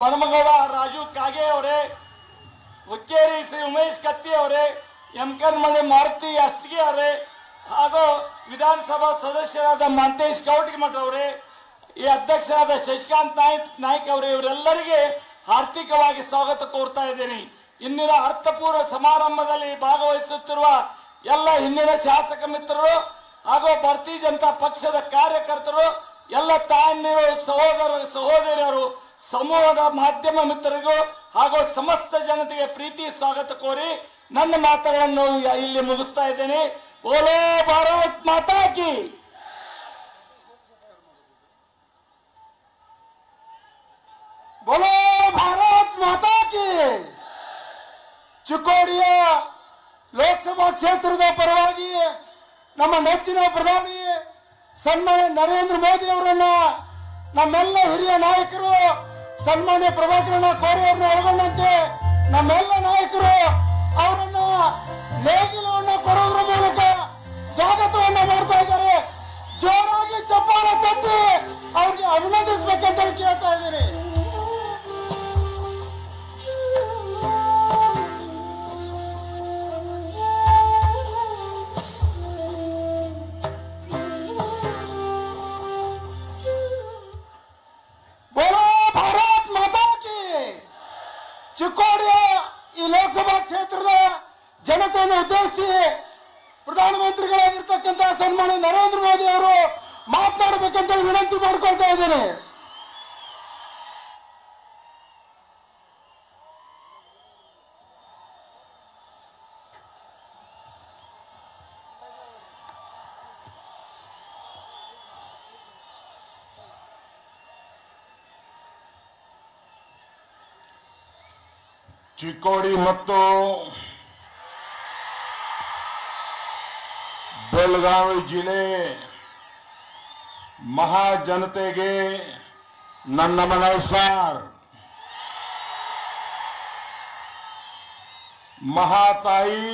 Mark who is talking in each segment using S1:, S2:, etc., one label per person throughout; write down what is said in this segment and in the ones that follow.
S1: ಹನುಮಗೌಡ ರಾಜು ಕಾಗೆ ಅವರೇ, ಹುಕ್ಕೇರಿ ಶ್ರೀ ಉಮೇಶ್ ಕತ್ತಿ ಅವರೇ, ಯಮಕನಮನೆ ಮಾರುತಿ ಅಷ್ಟಗಿ ಅವರೇ ಹಾಗೂ ವಿಧಾನಸಭಾ ಸದಸ್ಯರಾದ ಮಂತೇಶ್ ಕವಟಗಿಮಠ ಅವರೇ, ಈ ಅಧ್ಯಕ್ಷರಾದ ಶಶಿಕಾಂತ್ ನಾಯ್ಕ್ ಅವರೇ, ಇವರೆಲ್ಲರಿಗೆ ಹಾರ್ದಿಕವಾಗಿ ಸ್ವಾಗತ ಕೋರ್ತಾ ಇದ್ದೇನೆ. ಇಂದಿನ ಅರ್ಥಪೂರ್ಣ ಸಮಾರಂಭದಲ್ಲಿ ಭಾಗವಹಿಸುತ್ತಿರುವ ಎಲ್ಲ ಹಿಂದಿನ ಶಾಸಕ ಮಿತ್ರರು ಹಾಗೂ ಭಾರತೀಯ ಜನತಾ ಪಕ್ಷದ ಕಾರ್ಯಕರ್ತರು, ಎಲ್ಲ ತಾಯಂದಿರು, ಸಹೋದರಿಯರು, ಸಮೂಹದ ಮಾಧ್ಯಮ ಮಿತ್ರರಿಗೂ ಹಾಗೂ ಸಮಸ್ತ ಜನತೆಗೆ ಪ್ರೀತಿ ಸ್ವಾಗತ ಕೋರಿ ನನ್ನ ಮಾತುಗಳನ್ನು ಇಲ್ಲಿ ಮುಗಿಸ್ತಾ ಇದ್ದೇನೆ. ಬೋಲೋ ಭಾರತ್ ಮಾತಾ ಕಿ. ಬೋಲೋ ಭಾರತ್ ಮಾತಾ ಕಿ. ಚಿಕ್ಕೋಡಿಯ ಲೋಕಸಭಾ ಕ್ಷೇತ್ರದ ಪರವಾಗಿ ನಮ್ಮ ನೆಚ್ಚಿನ ಪ್ರಧಾನಿ ಸನ್ಮಾನ್ಯ ನರೇಂದ್ರ ಮೋದಿ ಅವರನ್ನ, ನಮ್ಮೆಲ್ಲ ಹಿರಿಯ ನಾಯಕರು ಸನ್ಮಾನ್ಯ ಪ್ರಭಾಕರನ ಕೋರೆ ಅವರನ್ನ ಒಳಗೊಂಡಂತೆ ನಮ್ಮೆಲ್ಲ ನಾಯಕರು ಅವರನ್ನ ನೇಗಿಲವನ್ನು ಕೊಡೋದ್ರ ಮೂಲಕ ಸ್ವಾಗತವನ್ನ ಮಾಡ್ತಾ ಇದ್ದಾರೆ. ಜೋರಾಗಿ ಚಪ್ಪಾಳೆ ತಟ್ಟಿ ಅವ್ರಿಗೆ ಅಭಿನಂದಿಸಬೇಕಂತ ಕೇಳ್ತಾ ಇದ್ದೀನಿ. ಚಿಕ್ಕೋಡಿಯ ಈ ಲೋಕಸಭಾ ಕ್ಷೇತ್ರದ ಜನತೆಯನ್ನು ಉದ್ದೇಶಿಸಿ ಪ್ರಧಾನಮಂತ್ರಿಗಳಾಗಿರ್ತಕ್ಕಂಥ ಸನ್ಮಾನ್ಯ ನರೇಂದ್ರ ಮೋದಿ ಅವರು ಮಾತನಾಡಬೇಕಂತ ವಿನಂತಿ ಮಾಡಿಕೊಳ್ತಾ ಇದ್ದೇನೆ.
S2: ಚಿಕ್ಕೋಡಿ ಮತ್ತು ಬೆಳಗಾವಿ ಜಿಲ್ಲೆ ಮಹಾಜನತೆಗೆ ನನ್ನ ನಮಸ್ಕಾರ. ಮಹಾತಾಯಿ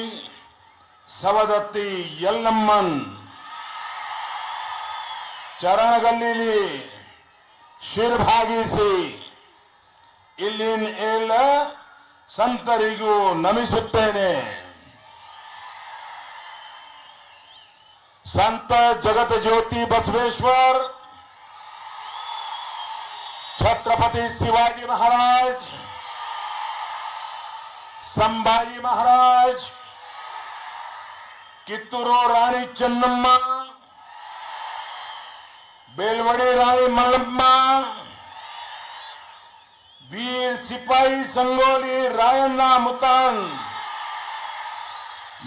S2: ಸವದತ್ತಿ ಯಲ್ಲಮ್ಮನ್ ಚರಣಗಳಲ್ಲಿ ಶಿರಭಾಗಿಸಿ ಇಲ್ಲಿನ ಎಲ್ಲ ಸಂತರಿಗೂ ನಮಿಸುತ್ತೇನೆ. संत जगत ज्योति बसवेश्वर, छत्रपति शिवाजी महाराज, संभाजी महाराज, कित्तूरू रानी चन्नम्म, बेलवड़ी रानी मल्लम्म, वीर सिपाही संगोली रायಣ್ಣ ಮುತಾನ್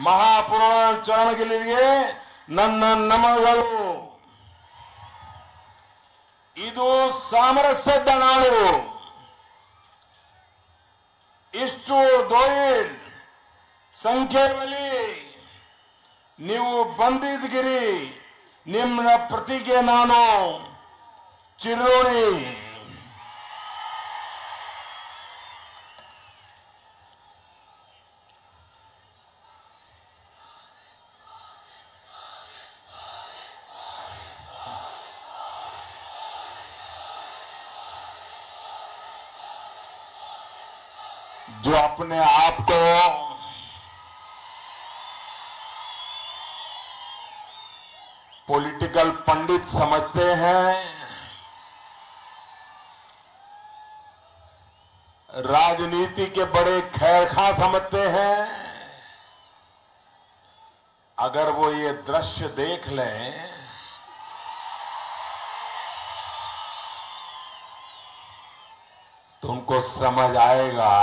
S2: ಮಹಾಪುರಾಣ ಚರಣಗಳಿಗೆ ನನ್ನ ನಮನಗಳು. ಇದು ಸಾಮರಸ್ಯದ ನಾಡು. ಇಷ್ಟು ದೊಡ್ಡ ಸಂಖ್ಯೆಯಲ್ಲಿ ನೀವು ಬಂದಿದ್ಗಿರಿ. ನಿಮ್ಮ ಪ್ರತಿಗೆ ನಾನು ಚಿರೋಣಿ. जो अपने आप को पॉलिटिकल पंडित समझते हैं, राजनीति के बड़े खैरखा समझते हैं, अगर वो ये दृश्य देख लें तो उनको समझ आएगा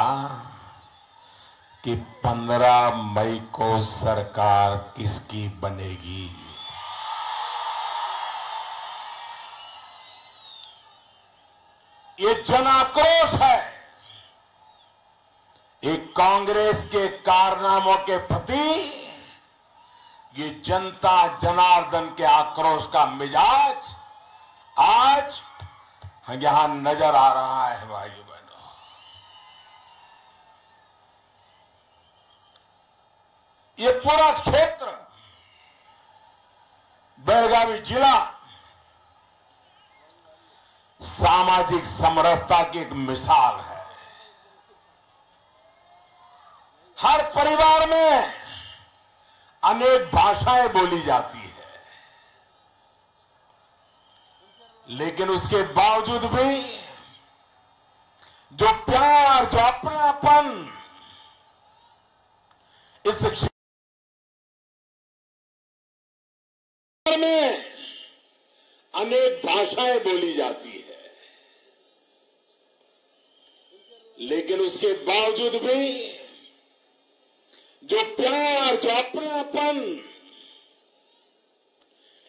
S2: कि 15 मई को सरकार किसकी बनेगी. ये जन आक्रोश है. एक कांग्रेस के कारनामों के प्रति ये जनता जनार्दन के आक्रोश का मिजाज आज यहां नजर आ रहा है. भाइयों बहनों, ये पूरा क्षेत्र बेळगावी जिला सामाजिक समरसता की एक मिसाल है। हर परिवार में अनेक भाषाएं बोली जाती है, लेकिन उसके बावजूद भी जो प्यार, जो अपनापन इस क्षेत्र में अनेक भाषाएं बोली जाती है, लेकिन उसके बावजूद भी जो प्यार, जो अपनापन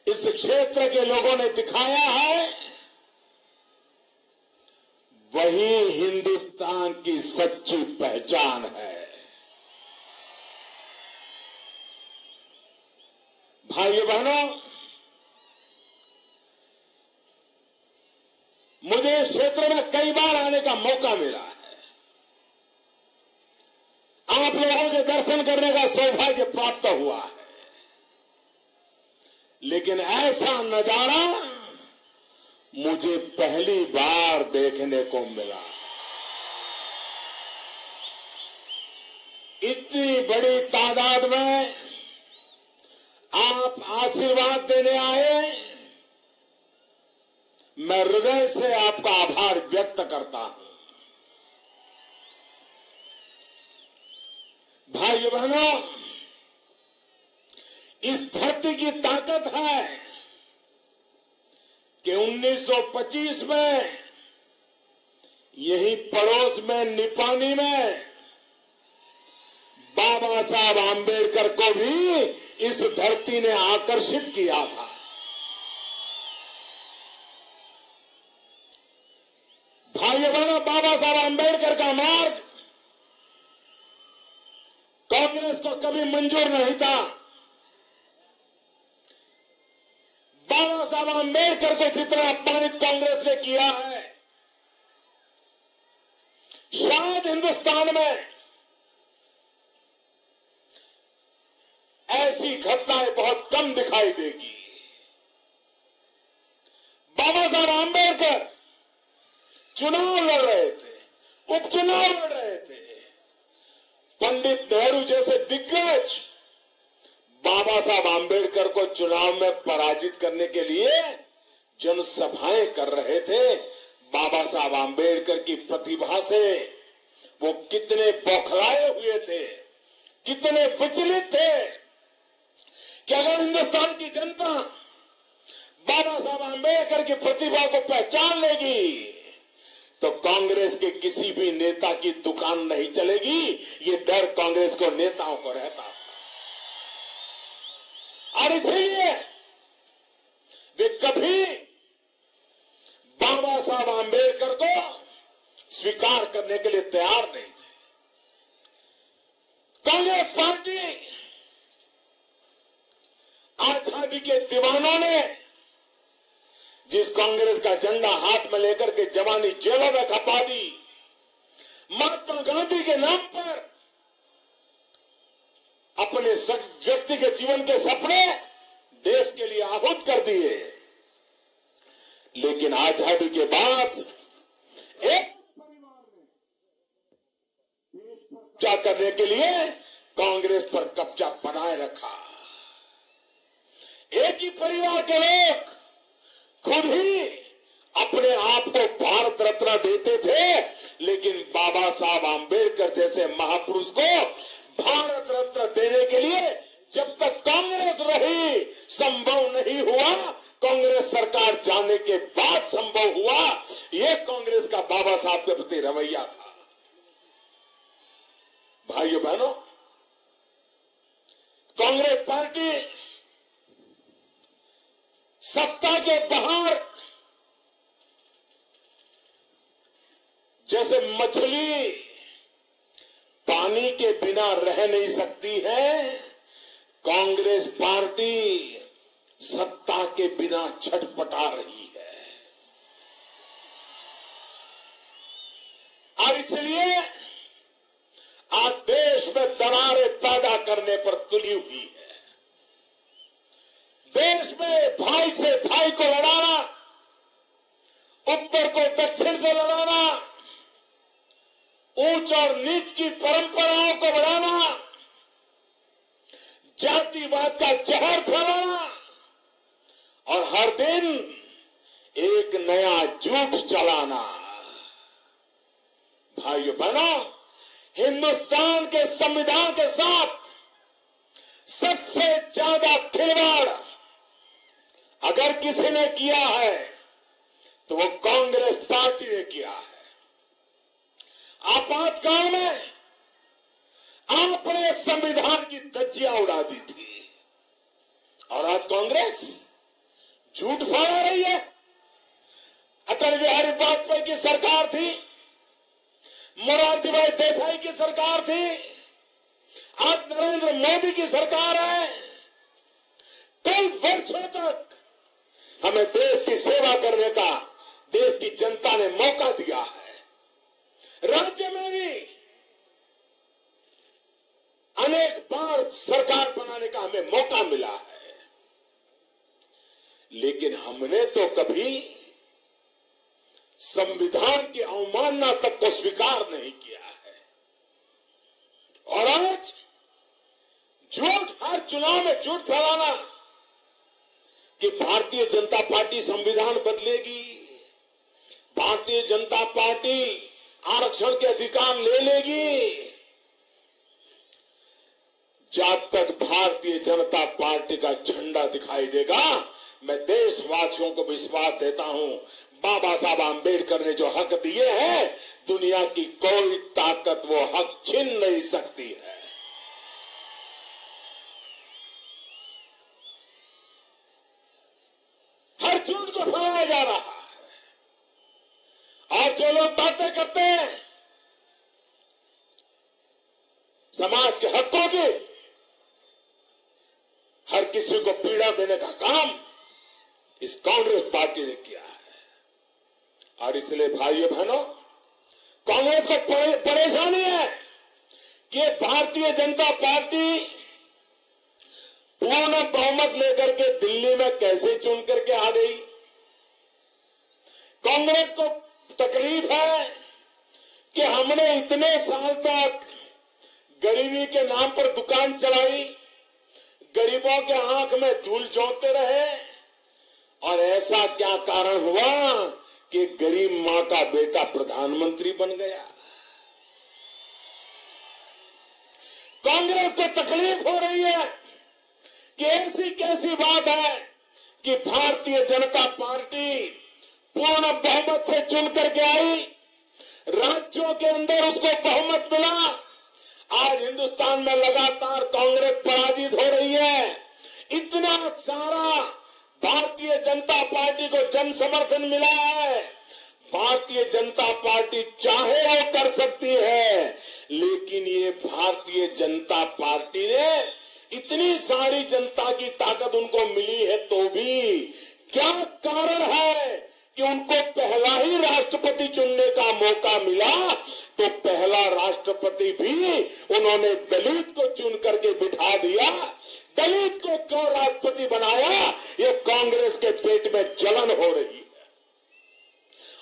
S2: इस क्षेत्र के लोगों ने दिखाया है, वही हिंदुस्तान की सच्ची पहचान है। भाइयों बहनों, मुझे इस क्षेत्र में कई बार आने का मौका मिला है। आप लोगों के दर्शन करने का सौभाग्य प्राप्त हुआ है, लेकिन ऐसा नजारा मुझे पहली बार देखने को मिला। इतनी बड़ी तादाद में आप आशीर्वाद देने आए, मैं हृदय से आपका आभार व्यक्त करता हूं। भाइयों बहनों, इस धरती की ताकत है कि 1925 में यही पड़ोस में निपानी में बाबा साहब आंबेडकर को भी इस धरती ने आकर्षित किया था। भाइयों बहनों, बाबा साहब आंबेडकर का मार्ग कांग्रेस को कभी मंजूर नहीं था। बाबा साहब आंबेडकर को जितना अपमानित कांग्रेस ने किया है, शायद हिंदुस्तान में ऐसी घटनाएं बहुत कम दिखाई देगी। बाबा साहब आंबेडकर चुनाव लड़ रहे थे, उपचुनाव लड़ रहे थे। पंडित नेहरू जैसे दिग्गज बाबा साहब आंबेडकर को चुनाव में पराजित करने के लिए जनसभाएं कर रहे थे। बाबा साहब आंबेडकर की प्रतिभा से वो कितने बौखलाए हुए थे, कितने विचलित थे कि अगर हिंदुस्तान की जनता बाबा साहब आंबेडकर की प्रतिभा को पहचान लेगी तो कांग्रेस के किसी भी नेता की दुकान नहीं चलेगी। ये डर कांग्रेस को, नेताओं को रहता था, और इसलिए वे कभी बाबा साहब आंबेडकर को स्वीकार करने के लिए तैयार नहीं थे। कांग्रेस पार्टी आजादी के दीवानों ने जिस कांग्रेस का झंडा हाथ में लेकर के जवानी जेलों में खपा दी, महात्मा गांधी के नाम पर अपने व्यक्तिगत जीवन के सपने देश के लिए आहूत कर दिए, लेकिन आजादी के बाद एक कब्जा करने के लिए कांग्रेस पर कब्जा बनाए रखा। एक ही परिवार के लोग खुद ही अपने आप को भारत रत्न देते थे, लेकिन बाबा साहब आंबेडकर जैसे महापुरुष को भारत रत्न देने के लिए जब तक कांग्रेस रही संभव नहीं हुआ। कांग्रेस सरकार जाने के बाद संभव हुआ। यह कांग्रेस का बाबा साहब के प्रति रवैया था। भाइयों बहनों, कांग्रेस पार्टी सत्ता के बाहर जैसे मछली पानी के बिना रह नहीं सकती है, कांग्रेस पार्टी सत्ता के बिना छटपटा रही है। और इसलिए आज देश में दरारें पैदा करने पर तुली हुई है। देश में भाई से भाई को लड़ाना, उत्तर ऊंच और नीच की परंपराओं को बढ़ाना, जातिवाद का जहर फैलाना और हर दिन एक नया झूठ चलाना। भाइयों बहनों, हिंदुस्तान के संविधान के साथ सबसे ज्यादा खिलवाड़ अगर किसी ने किया है तो वो कांग्रेस पार्टी ने किया है। आपातकाल में आपने संविधान की धज्जियां उड़ा दी थी और आज कांग्रेस झूठ फैला रही है। अटल बिहारी वाजपेयी की सरकार थी, मोरारजी भाई देसाई की सरकार थी, आज नरेंद्र मोदी की सरकार है। कई वर्षों तक हमें देश की सेवा करने का देश की जनता ने मौका दिया है। राज्य में भी अनेक बार सरकार बनाने का हमें मौका मिला है, लेकिन हमने तो कभी संविधान की अवमानना तक को स्वीकार नहीं किया है। और आज झूठ, हर चुनाव में झूठ फैलाना कि भारतीय जनता पार्टी संविधान बदलेगी, भारतीय जनता पार्टी आरक्षण के अधिकार ले लेगी। जब तक भारतीय जनता पार्टी का झंडा दिखाई देगा, मैं देशवासियों को विश्वास देता हूं, बाबा साहब आंबेडकर ने जो हक दिए हैं, दुनिया की कोई ताकत वो हक छीन नहीं सकती है। हर झूठ को फैलाया जा रहा है और जो लोग बातें करते हैं समाज के हकों की, हर किसी को पीड़ा देने का काम इस कांग्रेस पार्टी ने किया है। और इसलिए भाइयों बहनों, कांग्रेस को परेशानी है कि भारतीय जनता पार्टी पूर्ण बहुमत लेकर के दिल्ली में कैसे चुन करके आ गई। कांग्रेस को तकलीफ है कि हमने इतने साल तक गरीबी के नाम पर दुकान चलाई, गरीबों के आंख में धूल झोंकते रहे, और ऐसा क्या कारण हुआ कि गरीब मां का बेटा प्रधानमंत्री बन गया। कांग्रेस को तकलीफ हो रही है कि ऐसी कैसी बात है कि भारतीय जनता पार्टी पूर्ण बहुमत से चुन करके आई, राज्यों के अंदर उसको बहुमत मिला। आज हिंदुस्तान में लगातार कांग्रेस पराजित हो रही है। इतना सारा भारतीय जनता पार्टी को जन समर्थन मिला है। भारतीय जनता पार्टी चाहे वो कर सकती है, लेकिन ये भारतीय जनता पार्टी ने इतनी सारी जनता की ताकत उनको मिली है, तो भी क्या कारण है कि उनको पहला ही राष्ट्रपति चुनने का मौका मिला तो पहला राष्ट्रपति भी उन्होंने दलित को चुन करके बिठा दिया। दलित को क्यों राष्ट्रपति बनाया, ये कांग्रेस के पेट में जलन हो रही है।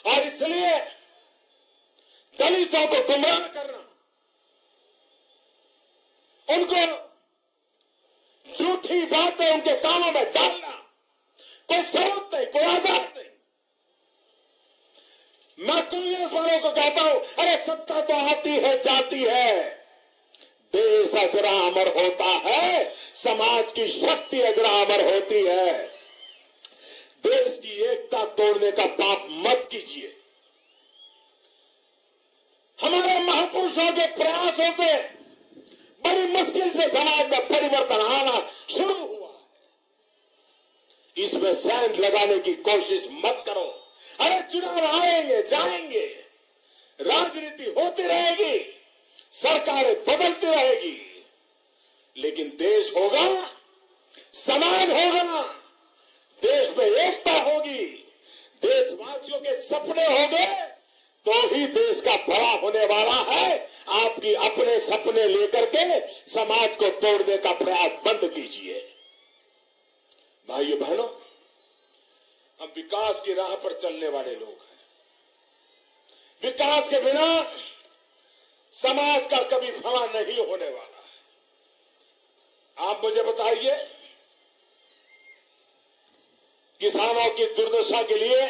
S2: और इसलिए दलितों को गुमराह करना, उनको झूठी बातें उनके कानों में डालना, कोई सबूत नहीं, कोई आधार नहीं। मैं कांग्रेस वालों को कहता हूं, अरे सत्ता तो आती है जाती है, देश अजरा अमर होता है, समाज की शक्ति अजरा अमर होती है। देश की एकता तोड़ने का पाप मत कीजिए। हमारे महापुरुषों के प्रयासों से बड़ी मुश्किल से समाज में परिवर्तन आना शुरू हुआ है। इसमें सैंध लगाने की कोशिश मत करो। अरे चुनाव आएंगे जाएंगे, राजनीति होती रहेगी, सरकारें बदलती रहेगी, लेकिन देश होगा, समाज होगा, देश में एकता होगी, देशवासियों के सपने होंगे, तो ही देश का बड़ा होने वाला है। आपकी अपने सपने लेकर के समाज को तोड़ने का प्रयास बंद कीजिए। भाइयों बहनों, हम विकास की राह पर चलने वाले लोग हैं। विकास के बिना समाज का कभी भला नहीं होने वाला। आप मुझे बताइए, किसानों की दुर्दशा के लिए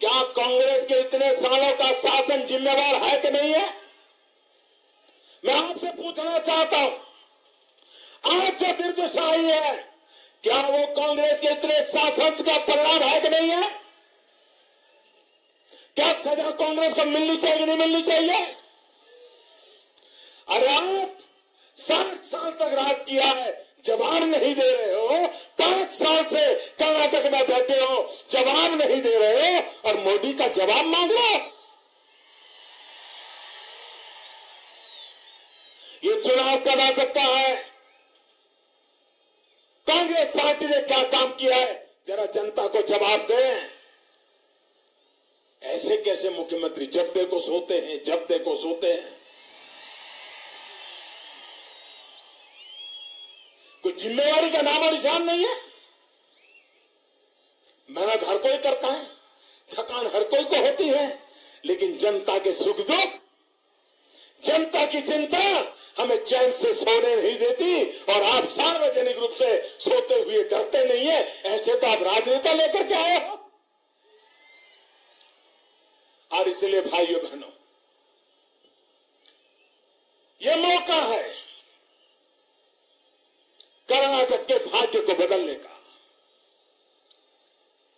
S2: क्या कांग्रेस के इतने सालों का शासन जिम्मेवार है कि नहीं है? मैं आपसे पूछना चाहता हूं, आज जो दुर्दशा आई है, क्या वो कांग्रेस के इतने शासन का परिणाम है कि नहीं है? क्या सजा कांग्रेस को मिलनी चाहिए कि नहीं मिलनी चाहिए? अरे आप 60 साल तक राज किया है, जवाब नहीं दे रहे हो। 5 साल से कर्नाटक में बैठे हो, जवाब नहीं दे रहे हो, और मोदी का जवाब मांग लो। ये चुनाव कब आ सकता है? कांग्रेस पार्टी ने क्या काम किया है, जरा जनता को जवाब दें। ऐसे कैसे मुख्यमंत्री जब देखो सोते हैं, जब देखो सोते हैं। कोई जिम्मेवारी का नाम और निशान नहीं है। मेहनत हर कोई करता है, थकान हर कोई को होती है, लेकिन जनता के सुख दुख, जनता की चिंता हमें चैन से सोने नहीं देती। और आप सार्वजनिक रूप से सोते हुए डरते नहीं है। ऐसे तो आप राजनेता लेकर के आए हो। और इसलिए भाइयों बहनों, ये मौका है कर्नाटक के भाग्य को बदलने का।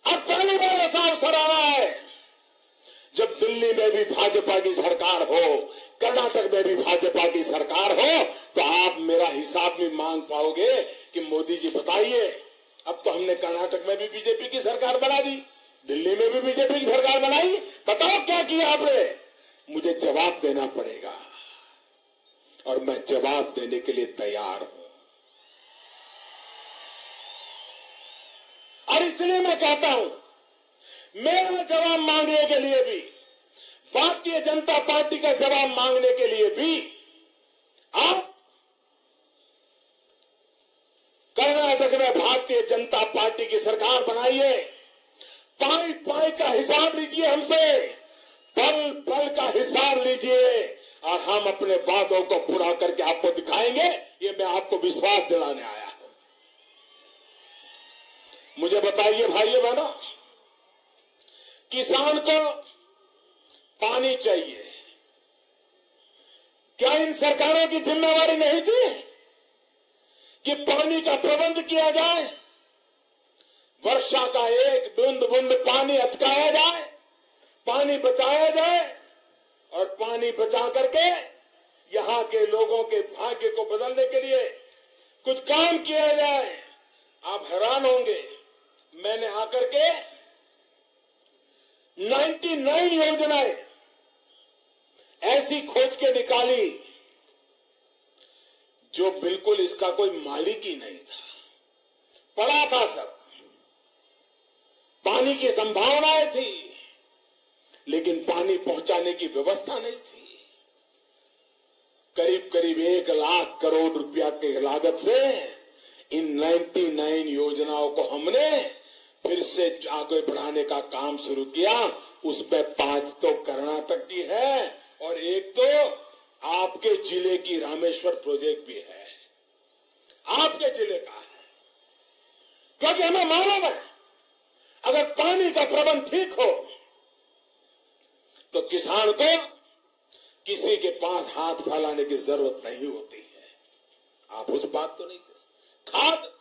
S2: अब पहली बार ऐसा अवसर आ रहा है जब दिल्ली में भी भाजपा की सरकार हो, कर्नाटक में भी भाजपा की सरकार हो, तो आप मेरा हिसाब भी मांग पाओगे कि मोदी जी बताइए, अब तो हमने कर्नाटक में भी बीजेपी की सरकार बना दी, दिल्ली में भी बीजेपी की सरकार बनाई, बताओ क्या किया आपने? मुझे जवाब देना पड़ेगा और मैं जवाब देने के लिए तैयार हूं। और इसलिए मैं कहता हूं, मेरा जवाब मांगने के लिए भी, भारतीय जनता पार्टी का जवाब मांगने के लिए भी आप कर्नाटक में भारतीय जनता पार्टी की सरकार बनाइए। पाई पाई का हिसाब लीजिए हमसे, पल पल का हिसाब लीजिए, और हम अपने वादों को पूरा करके आपको दिखाएंगे। ये मैं आपको विश्वास दिलाने आया हूं। मुझे बताइए भाइयों बहनों, किसान को पानी चाहिए, क्या इन सरकारों की जिम्मेवारी नहीं थी कि पानी का प्रबंध किया जाए, वर्षा का एक बूंद बूंद पानी अटकाया जाए, पानी बचाया जाए, और पानी बचा करके यहां के लोगों के भाग्य को बदलने के लिए कुछ काम किया जाए। आप हैरान होंगे, मैंने आकर के 99 योजनाएं ऐसी खोज के निकाली जो बिल्कुल इसका कोई मालिक ही नहीं था, पड़ा था सब। पानी की संभावनाएं थी, लेकिन पानी पहुंचाने की व्यवस्था नहीं थी। करीब करीब 1 लाख करोड़ रुपया के लागत से इन 99 योजनाओं को हमने फिर से आगे बढ़ाने का काम शुरू किया। उसमें 5 तो कर्नाटक की है और एक तो आपके जिले की रामेश्वर प्रोजेक्ट भी है, आपके जिले का है। क्योंकि हमें मालूम है, अगर पानी का प्रबंध ठीक हो तो किसान को किसी के पास हाथ फैलाने की जरूरत नहीं होती है। आप उस बात को नहीं थे। खाद,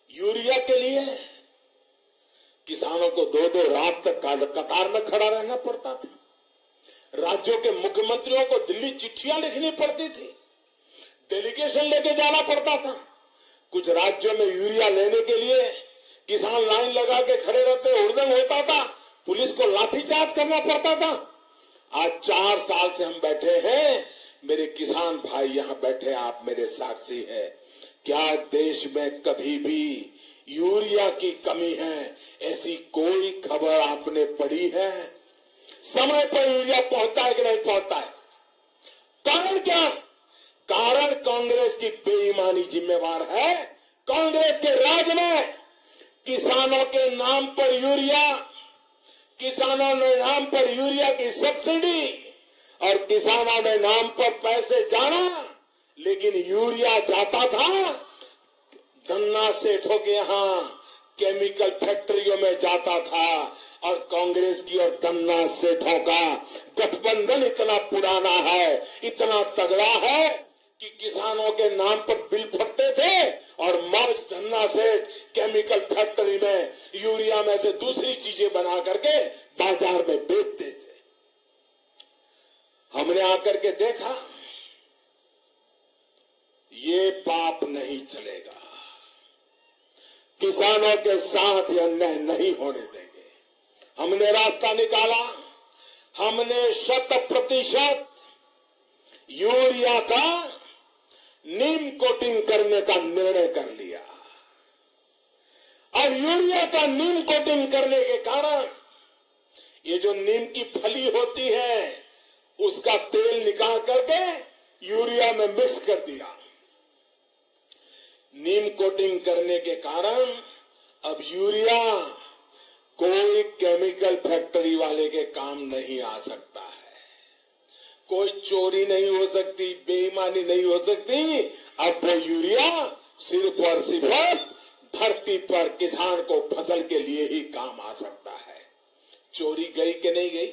S2: यूरिया के लिए किसानों को 2-2 रात तक कतार में खड़ा रहना पड़ता था। राज्यों के मुख्यमंत्रियों को दिल्ली चिट्ठियां लिखनी पड़ती थी, डेलीगेशन लेके जाना पड़ता था। कुछ राज्यों में यूरिया लेने के लिए किसान लाइन लगा के खड़े रहते, हुड़दंग होता था, पुलिस को लाठीचार्ज करना पड़ता था। आज 4 साल से हम बैठे हैं, मेरे किसान भाई यहां बैठे, आप मेरे साक्षी हैं। क्या देश में कभी भी यूरिया की कमी है, ऐसी कोई खबर आपने पढ़ी है? समय पर यूरिया पहुंचता है कि नहीं पहुंचता है? कारण क्या? कारण कांग्रेस की बेईमानी जिम्मेवार है। कांग्रेस के राज में किसानों के नाम पर यूरिया, किसानों ने नाम पर यूरिया की सब्सिडी और किसानों ने नाम पर पैसे जाना, लेकिन यूरिया जाता था धन्ना सेठों के यहाँ केमिकल फैक्ट्रियों में जाता था। और कांग्रेस की और धन्ना सेठों का गठबंधन इतना पुराना है, इतना तगड़ा है कि किसानों के नाम पर बिल फटते थे और मार्च धन्ना सेठ केमिकल फैक्ट्री में यूरिया में से दूसरी चीजें बना करके बाजार में बेचते थे। हमने आकर के देखा ये पाप नहीं चलेगा, किसानों के साथ यह अन्याय नहीं होने देंगे। हमने रास्ता निकाला, हमने 100% यूरिया का नीम कोटिंग करने का निर्णय कर लिया। और यूरिया का नीम कोटिंग करने के कारण ये जो नीम की फली होती है उसका तेल निकाल करके यूरिया में मिक्स कर दिया। नीम कोटिंग करने के कारण अब यूरिया कोई केमिकल फैक्ट्री वाले के काम नहीं आ सकता है, कोई चोरी नहीं हो सकती, बेईमानी नहीं हो सकती। अब वो यूरिया सिर्फ और सिर्फ धरती पर किसान को फसल के लिए ही काम आ सकता है। चोरी गई कि नहीं गई,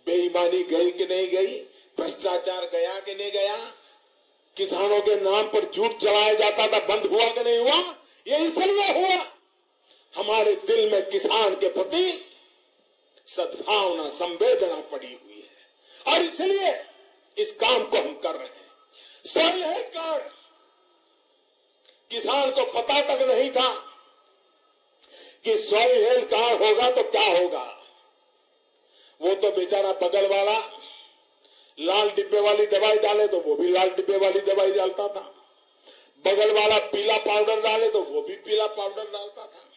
S2: बेईमानी गई कि नहीं गई, भ्रष्टाचार गया कि नहीं गया, किसानों के नाम पर झूठ चलाया जाता था बंद हुआ कि नहीं हुआ? ये इसलिए हुआ हमारे दिल में किसान के प्रति सद्भावना, संवेदना पड़ी हुई है और इसलिए इस काम को हम कर रहे हैं। सॉइल हेल्थ कार्ड किसान को पता तक नहीं था कि सॉइल हेल्थ कार्ड होगा तो क्या होगा। वो तो बेचारा बगल वाला लाल डिब्बे वाली दवाई डाले तो वो भी लाल डिब्बे वाली दवाई डालता था, बगल वाला पीला पाउडर डाले तो वो भी पीला पाउडर डालता था,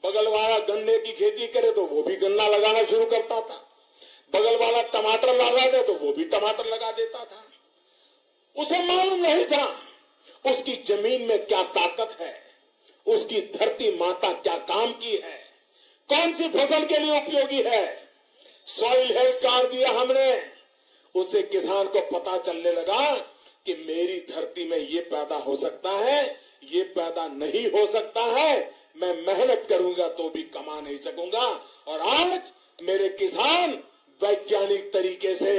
S2: बगल वाला गन्ने की खेती करे तो वो भी गन्ना लगाना शुरू करता था, बगल वाला टमाटर लगा दे तो वो भी टमाटर लगा देता था। उसे मालूम नहीं था उसकी जमीन में क्या ताकत है, उसकी धरती माता क्या काम की है, कौन सी फसल के लिए उपयोगी है। सॉइल हेल्थ कार्ड दिया हमने, उससे किसान को पता चलने लगा कि मेरी धरती में ये पैदा हो सकता है, ये पैदा नहीं हो सकता है, मैं मेहनत करूंगा तो भी कमा नहीं सकूंगा। और आज मेरे किसान वैज्ञानिक तरीके से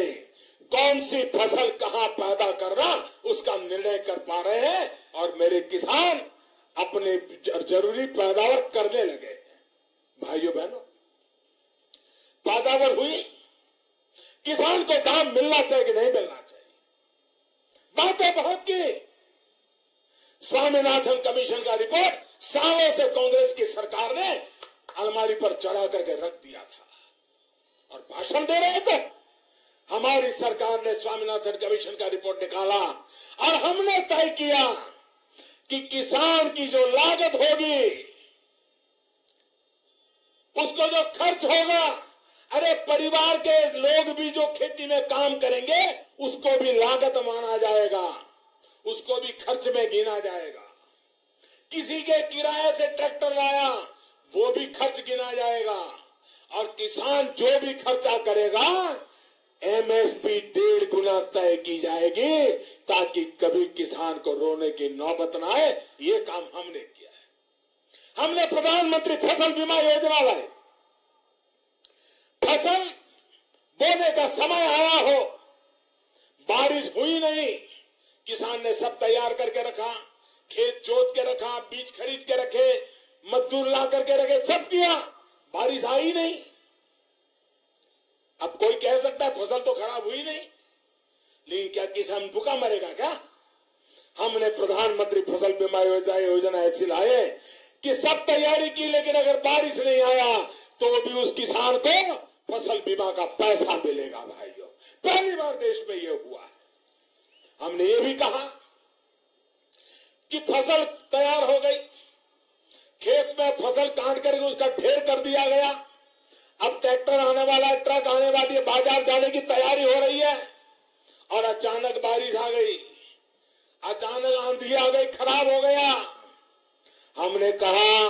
S2: कौन सी फसल कहां पैदा करना उसका निर्णय कर पा रहे हैं और मेरे किसान अपने जरूरी पैदावार करने लगे। भाइयों बहनों, पैदावार हुई, किसान को दाम मिलना चाहिए कि नहीं मिलना चाहिए, बातें बहुत की। स्वामीनाथन कमीशन का रिपोर्ट सालों से कांग्रेस की सरकार ने अलमारी पर चढ़ा करके रख दिया था और भाषण दे रहे थे। हमारी सरकार ने स्वामीनाथन कमीशन का रिपोर्ट निकाला और हमने तय किया कि किसान की जो लागत होगी, उसको जो खर्च होगा, अरे परिवार के लोग भी जो खेती में काम करेंगे उसको भी लागत माना जाएगा, उसको भी खर्च में गिना जाएगा। किसी के किराए से ट्रैक्टर लाया वो भी खर्च गिना जाएगा और किसान जो भी खर्चा करेगा एमएसपी 1.5 गुना तय की जाएगी ताकि कभी किसान को रोने की नौबत ना आए। ये काम हमने किया है। हमने प्रधानमंत्री फसल बीमा योजना लाई। फसल बोने का समय आया हो, बारिश हुई नहीं, किसान ने सब तैयार करके रखा, खेत जोत के रखा, बीज खरीद के रखे, मजदूर ला करके रखे, सब किया, बारिश आई नहीं। अब कोई कह सकता है फसल तो खराब हुई नहीं, लेकिन क्या किसान भूखा मरेगा क्या? हमने प्रधानमंत्री फसल बीमा योजना ऐसी लाए कि सब तैयारी की, लेकिन अगर बारिश नहीं आया तो भी उस किसान को फसल बीमा का पैसा मिलेगा। भाइयों, पहली बार देश में यह हुआ है। हमने ये भी कहा कि फसल तैयार हो गई, खेत में फसल काट करके उसका ढेर कर दिया गया, अब ट्रैक्टर आने वाला है, ट्रक आने वाली है, बाजार जाने की तैयारी हो रही है और अचानक बारिश आ गई, अचानक आंधी आ गई, खराब हो गया। हमने कहा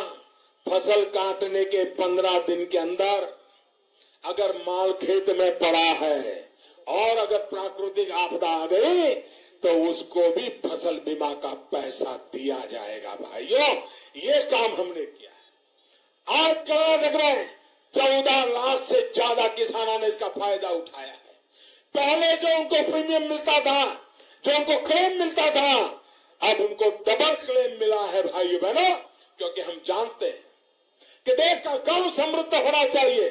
S2: फसल काटने के 15 दिन के अंदर अगर माल खेत में पड़ा है और अगर प्राकृतिक आपदा आ गई तो उसको भी फसल बीमा का पैसा दिया जाएगा। भाइयों, ये काम हमने किया है। आज कर्नाटक में 14 लाख से ज्यादा किसानों ने इसका फायदा उठाया है। पहले जो उनको प्रीमियम मिलता था, जो उनको क्लेम मिलता था, अब उनको डबल क्लेम मिला है भाइयों बहनों, क्योंकि हम जानते हैं कि देश का गांव समृद्ध होना चाहिए,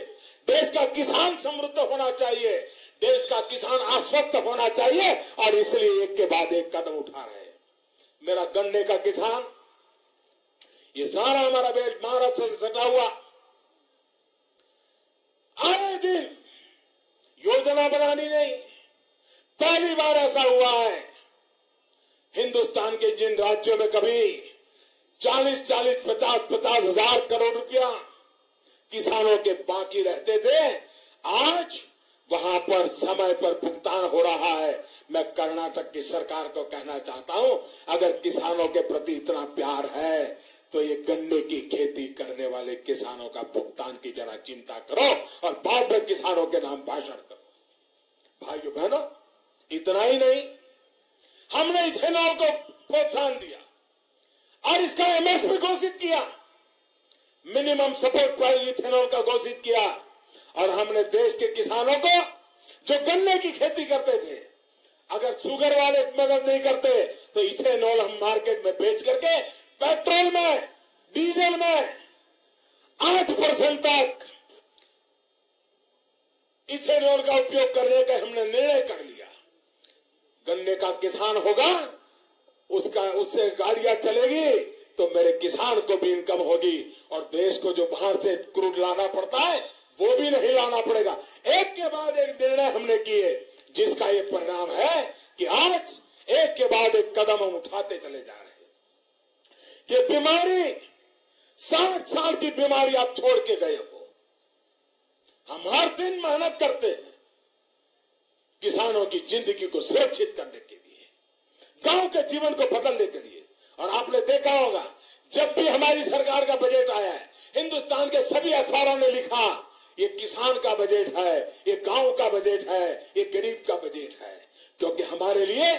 S2: देश का किसान समृद्ध होना चाहिए, देश का किसान आश्वस्त होना चाहिए, और इसलिए एक के बाद एक कदम उठा रहे हैं। मेरा गन्ने का किसान, ये सारा हमारा बेल्ट महाराष्ट्र से सटा हुआ, आए दिन योजना बनानी नहीं, पहली बार ऐसा हुआ है हिंदुस्तान के जिन राज्यों में कभी 40-40, 50-50 हजार करोड़ रुपया किसानों के बाकी रहते थे, आज वहां पर समय पर भुगतान हो रहा है। मैं कर्नाटक की सरकार को कहना चाहता हूं, अगर किसानों के प्रति इतना प्यार है तो ये गन्ने की खेती करने वाले किसानों का भुगतान की जरा चिंता करो और बाद में किसानों के नाम भाषण करो। भाइयों बहनों, इतना ही नहीं, हमने इथेनॉल को प्रोत्साहन दिया और इसका एमएसपी घोषित किया, मिनिमम सपोर्ट प्राइस इथेनॉल का घोषित किया, और हमने देश के किसानों को जो गन्ने की खेती करते थे, अगर शुगर वाले मदद नहीं करते तो इथेनॉल हम मार्केट में बेच करके पेट्रोल में, डीजल में 8% तक इथेनॉल का उपयोग करने का हमने निर्णय कर लिया। गन्ने का किसान होगा, उससे गाड़ियां चलेगी तो मेरे किसान को भी इनकम होगी, और देश को जो बाहर से क्रूड लाना पड़ता है वो भी नहीं लाना पड़ेगा। एक के बाद एक निर्णय हमने किए, जिसका ये परिणाम है कि आज एक के बाद एक कदम हम उठाते चले जा रहे हैं। ये बीमारी 60 साल की बीमारी आप छोड़ के गए हो। हम हर दिन मेहनत करते हैं किसानों की जिंदगी को सुरक्षित करने के लिए, गांव के जीवन को बदलने के लिए। और आपने देखा होगा, जब भी हमारी सरकार का बजट आया है, हिंदुस्तान के सभी अखबारों ने लिखा ये किसान का बजट है, ये गांव का बजट है, ये गरीब का बजट है। क्योंकि हमारे लिए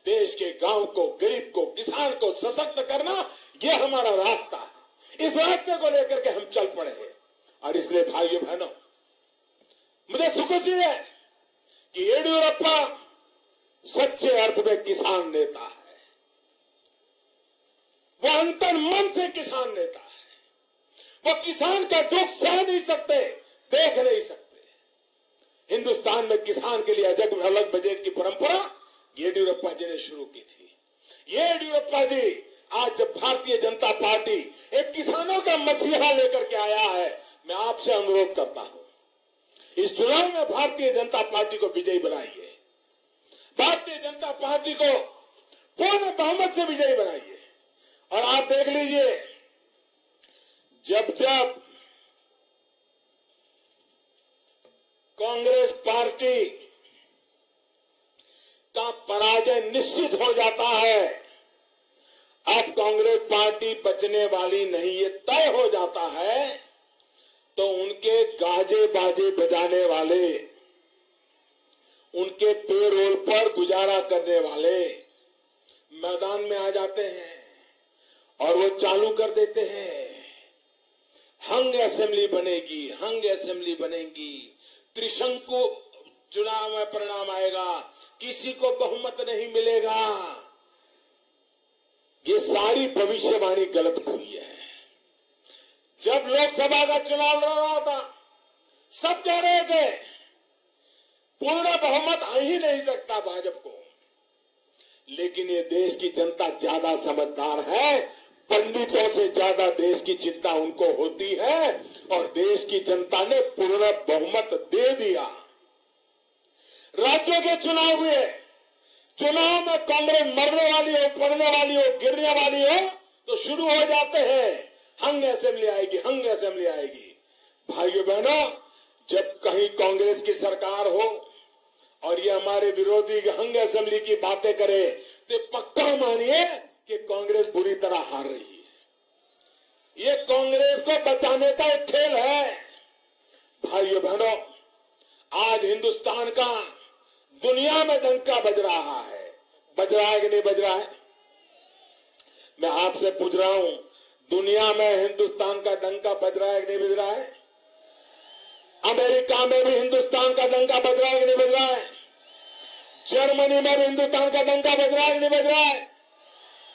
S2: देश के गांव को, गरीब को, किसान को सशक्त करना, ये हमारा रास्ता है। इस रास्ते को लेकर के हम चल पड़े हैं। और इसलिए भाइयों बहनों, मुझे खुशी है कि येडियुरप्पा सच्चे अर्थ में किसान नेता है। वो अंतर मन से किसान नेता है। वो किसान का दुख सह नहीं सकते, देख नहीं सकते। हिंदुस्तान में किसान के लिए अलग बजट की परंपरा येडियुरप्पा जी ने शुरू की थी। येडियुरप्पा जी आज जब भारतीय जनता पार्टी एक किसानों का मसीहा लेकर के आया है, मैं आपसे अनुरोध करता हूं, इस चुनाव में भारतीय जनता पार्टी को विजयी बनाइए, भारतीय जनता पार्टी को पूर्ण बहुमत से विजयी बनाइए। और आप देख लीजिए, जब जब कांग्रेस पार्टी का पराजय निश्चित हो जाता है, अब कांग्रेस पार्टी बचने वाली नहीं, ये तय हो जाता है, तो उनके गाजे बाजे बजाने वाले, उनके पेरोल पर गुजारा करने वाले मैदान में आ जाते हैं और वो चालू कर देते हैं, हंग असेंबली बनेगी, हंग असेंबली बनेगी, त्रिशंकु चुनाव में परिणाम आएगा, किसी को बहुमत नहीं मिलेगा। ये सारी भविष्यवाणी गलत हुई है। जब लोकसभा का चुनाव लड़ रहा था, सब कह रहे थे पूर्ण बहुमत आ ही नहीं सकता भाजपा को, लेकिन ये देश की जनता ज्यादा समझदार है, पंडितों से ज्यादा देश की चिंता उनको होती है, और देश की जनता ने पूर्ण बहुमत दे दिया। राज्यों के चुनाव हुए, चुनाव में कांग्रेस मरने वाली हो, पड़ने वाली हो, गिरने वाली हो, तो शुरू हो जाते हैं हंग असेंबली आएगी, हंग असेंबली आएगी। भाइयों बहनों, जब कहीं कांग्रेस की सरकार हो और ये हमारे विरोधी हंग असेंबली की बातें करे, तो पक्का मानिए कि कांग्रेस बुरी तरह हार रही है। ये कांग्रेस को बचाने का एक खेल है। भाइयों बहनों, आज हिंदुस्तान का दुनिया में डंका बज रहा है। बज रहा है कि नहीं बज रहा है? मैं आपसे पूछ रहा हूं, दुनिया में हिंदुस्तान का डंका बज रहा है कि नहीं बज रहा है? अमेरिका में भी हिंदुस्तान का डंका बज रहा है कि नहीं बज रहा है? जर्मनी में भी हिंदुस्तान का डंका बज रहा है कि नहीं बज रहा है?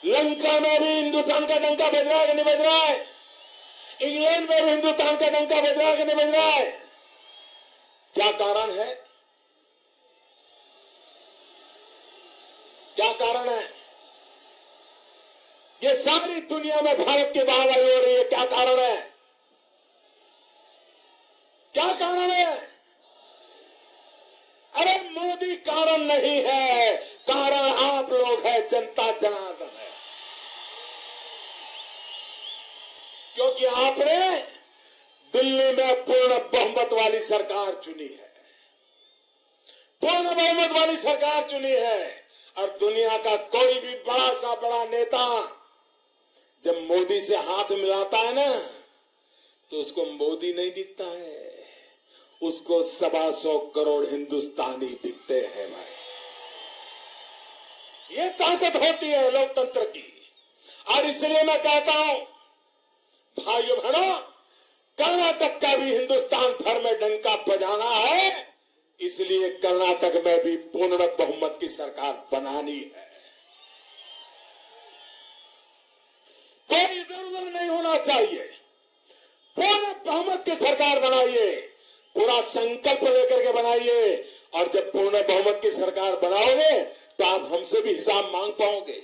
S2: लंका में भी हिंदुस्तान का डंका बज रहा है कि नहीं बज रहा है? इंग्लैंड में भी हिंदुस्तान का डंका बज रहा है कि नहीं बज रहा है? क्या कारण है? क्या कारण है? ये सारी दुनिया में भारत की वाहवाही हो रही है, क्या कारण है? क्या कारण है? अरे मोदी कारण नहीं है, कारण आप लोग है, जनता जनार्दन है। क्योंकि आपने दिल्ली में पूर्ण बहुमत वाली सरकार चुनी है, पूर्ण बहुमत वाली सरकार चुनी है। और दुनिया का कोई भी बड़ा सा बड़ा नेता जब मोदी से हाथ मिलाता है ना, तो उसको मोदी नहीं दिखता है, उसको 125 करोड़ हिंदुस्तानी दिखते हैं भाई। ये ताकत होती है लोकतंत्र की। और इसलिए मैं कहता हूं भाइयों बहनों, कर्नाटक का भी हिंदुस्तान भर में डंका बजाना है, इसलिए कर्नाटक में भी पूर्ण बहुमत की सरकार बनानी है। कोई इधर उधर नहीं होना चाहिए, पूर्ण बहुमत की सरकार बनाइए, पूरा संकल्प लेकर के बनाइए। और जब पूर्ण बहुमत की सरकार बनाओगे तो आप हमसे भी हिसाब मांग पाओगे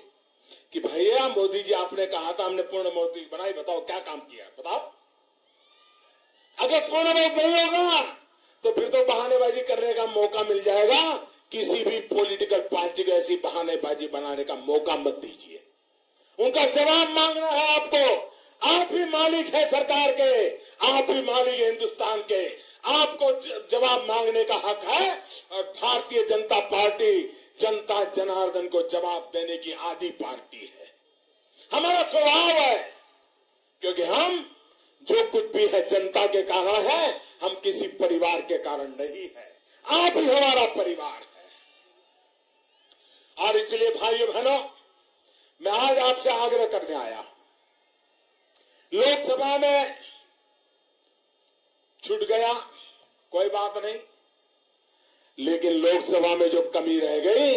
S2: कि भैया मोदी जी आपने कहा था हमने पूर्ण बहुमत बनाई, बताओ क्या काम किया, बताओ। अगर पूर्ण बहुमत नहीं होगा तो फिर तो बहानेबाजी करने का मौका मिल जाएगा। किसी भी पॉलिटिकल पार्टी को ऐसी बहानेबाजी बनाने का मौका मत दीजिए। उनका जवाब मांगना है आपको। आप ही मालिक है सरकार के, आप ही मालिक है हिंदुस्तान के, आपको जवाब मांगने का हक है। और भारतीय जनता पार्टी जनता जनार्दन को जवाब देने की आदि पार्टी है। हमारा स्वभाव है, क्योंकि हम जो कुछ भी है जनता के कारण है, हम किसी परिवार के कारण नहीं है। आप ही हमारा परिवार है। और इसलिए भाइयों बहनों, मैं आज आपसे आग्रह करने आया। लोकसभा में छूट गया, कोई बात नहीं, लेकिन लोकसभा में जो कमी रह गई,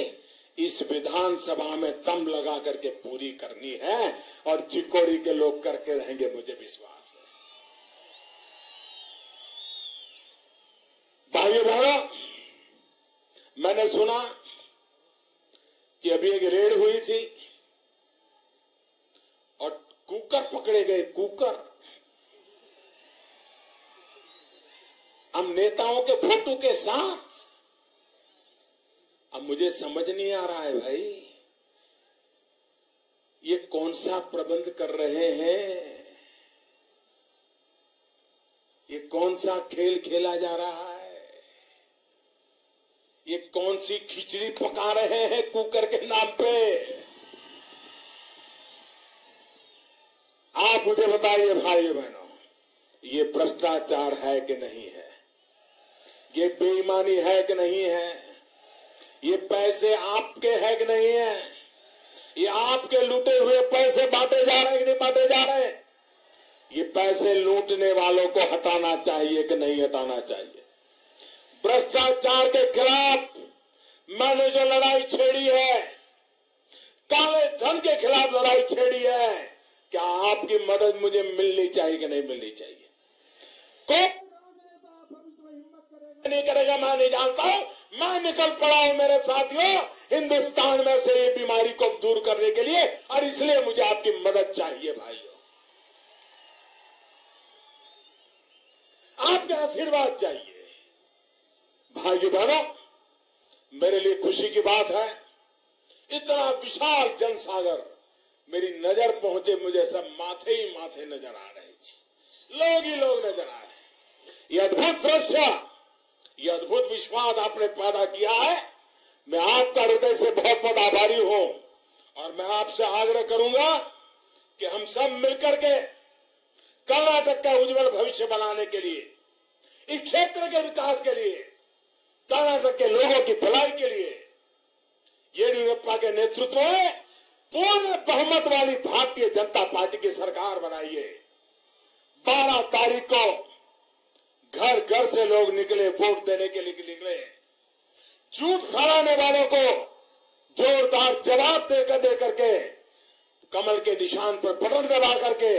S2: इस विधानसभा में दम लगा करके पूरी करनी है। और चिकोड़ी के लोग करके रहेंगे, मुझे विश्वास है। भाइयों बहनों, मैंने सुना कि अभी एक रेड हुई थी और कुकर पकड़े गए, कुकर। हम नेताओं के फोटो के साथ। अब मुझे समझ नहीं आ रहा है भाई, ये कौन सा प्रबंध कर रहे हैं, ये कौन सा खेल खेला जा रहा है, ये कौन सी खिचड़ी पका रहे हैं कुकर के नाम पे। आप मुझे बताइए भाइयों बहनों, ये भ्रष्टाचार है कि नहीं है, ये बेईमानी है कि नहीं है, ये पैसे आपके हैं कि नहीं है, ये आपके लूटे हुए पैसे बांटे जा रहे हैं कि नहीं बांटे जा रहे हैं। ये पैसे लूटने वालों को हटाना चाहिए कि नहीं हटाना चाहिए। भ्रष्टाचार के खिलाफ मैंने जो लड़ाई छेड़ी है, काले धन के खिलाफ लड़ाई छेड़ी है, क्या आपकी मदद मुझे मिलनी चाहिए कि नहीं मिलनी चाहिए? कोई नहीं करेगा, मैं नहीं जानता हूं। मैं निकल पड़ा हूं मेरे साथियों हिंदुस्तान में से ये बीमारी को दूर करने के लिए, और इसलिए मुझे आपकी मदद चाहिए भाइयों, आपके आशीर्वाद चाहिए। भाइयों बहनों, मेरे लिए खुशी की बात है, इतना विशाल जनसागर मेरी नजर पहुंचे, मुझे सब माथे ही माथे नजर आ रहे, लोग ही लोग नजर आ रहे। ये अद्भुत दृश्य, ये अद्भुत विश्वास आपने पैदा किया है। मैं आपका हृदय से बहुत बहुत आभारी हूं। और मैं आपसे आग्रह करूंगा कि हम सब मिलकर के कर्नाटक का उज्जवल भविष्य बनाने के लिए, इस क्षेत्र के विकास के लिए
S3: कर्नाटक के लोगों की भलाई के लिए येडियुरप्पा के नेतृत्व में पूर्ण बहुमत वाली भारतीय जनता पार्टी की सरकार बनाई है। 12 तारीख को घर घर से लोग निकले, वोट देने के लिए निकले। झूठ फैलाने वालों को जोरदार जवाब देकर के कमल के निशान पर बटन दबा करके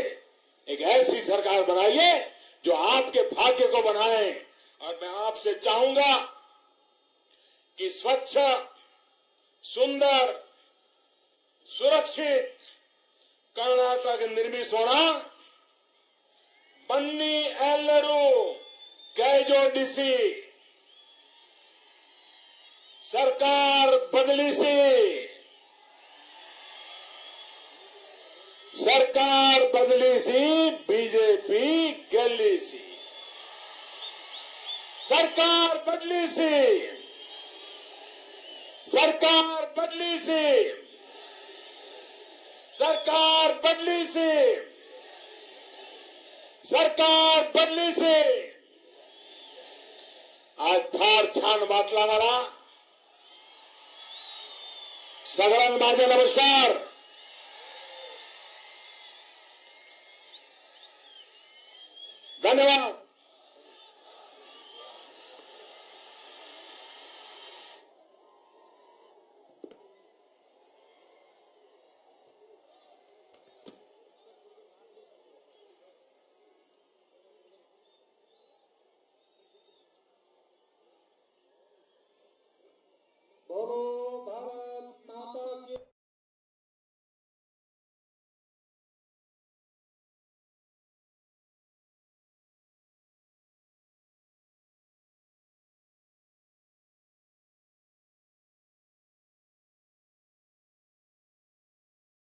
S3: एक ऐसी सरकार बनाइए जो आपके भाग्य को बनाए। और मैं आपसे चाहूंगा कि स्वच्छ, सुंदर, सुरक्षित कर्नाटक निर्मिसोण बन्नी एल्लरू कैजोडिसी सरकार बदली सी, सरकार बदली सी, बीजेपी गली सी, सरकार बदली सी, सरकार बदली सी, सरकार बदली सी, सरकार बदली सी। आज फार छान वाटला सगळ्यांना माझे नमस्कार। धन्यवाद।
S4: बोलो